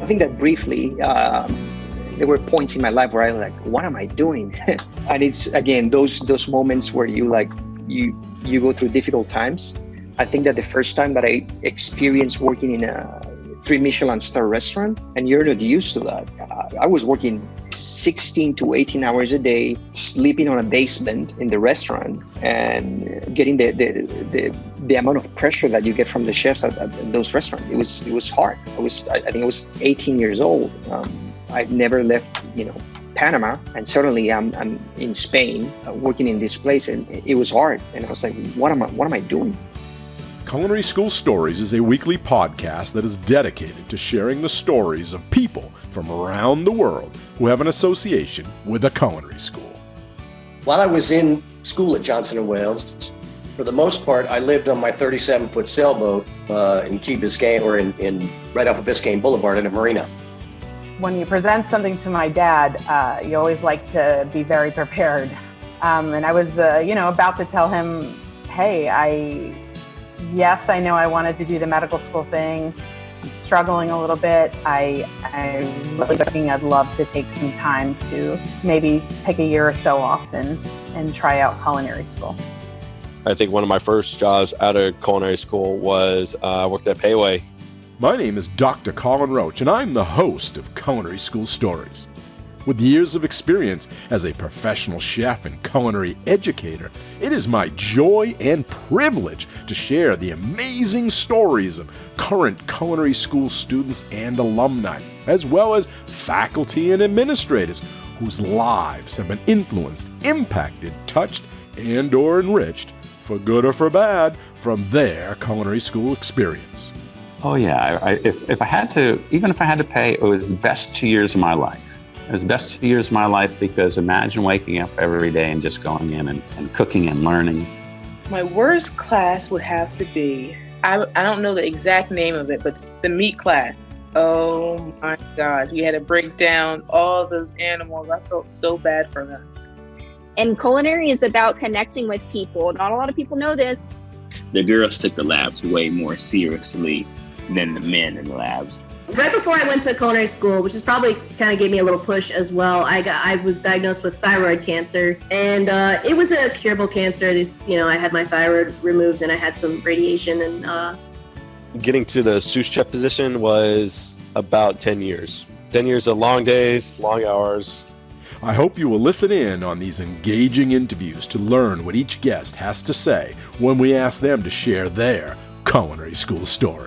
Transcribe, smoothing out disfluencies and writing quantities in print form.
think that briefly, there were points in my life where I was like, what am I doing? And it's, again, those moments where you go through difficult times. I think that the first time that I experienced working in a 3 Michelin star restaurant, and you're not used to that. I was working 16 to 18 hours a day, sleeping on a basement in the restaurant, and getting the amount of pressure that you get from the chefs at those restaurants. It was hard. I think I was 18 years old. I've never left, Panama, and suddenly I'm in Spain working in this place, and it was hard. And I was like, what am I doing? Culinary School Stories is a weekly podcast that is dedicated to sharing the stories of people from around the world who have an association with a culinary school. While I was in school at Johnson & Wales, for the most part, I lived on my 37-foot sailboat in Key Biscayne, or in right off of Biscayne Boulevard in a marina. When you present something to my dad, you always like to be very prepared. And I was, about to tell him, hey, Yes, I know I wanted to do the medical school thing. I'm struggling a little bit. I'm really thinking I'd love to take some time to maybe take a year or so off and try out culinary school. I think one of my first jobs out of culinary school was I worked at Payway. My name is Dr. Colin Roach, and I'm the host of Culinary School Stories. With years of experience as a professional chef and culinary educator, it is my joy and privilege to share the amazing stories of current culinary school students and alumni, as well as faculty and administrators whose lives have been influenced, impacted, touched, and/or enriched, for good or for bad, from their culinary school experience. Oh yeah, if I had to, even if I had to pay, it was the best 2 years of my life. It was the best 2 years of my life, because imagine waking up every day and just going in and cooking and learning. My worst class would have to be, I don't know the exact name of it, but it's the meat class. Oh my gosh, we had to break down all those animals. I felt so bad for them. And culinary is about connecting with people. Not a lot of people know this. The girls took the labs way more seriously than the men in the labs. Right before I went to culinary school, which is probably kind of gave me a little push as well, I was diagnosed with thyroid cancer, and it was a curable cancer. I had my thyroid removed and I had some radiation. And Getting to the sous chef position was about 10 years. 10 years of long days, long hours. I hope you will listen in on these engaging interviews to learn what each guest has to say when we ask them to share their culinary school story.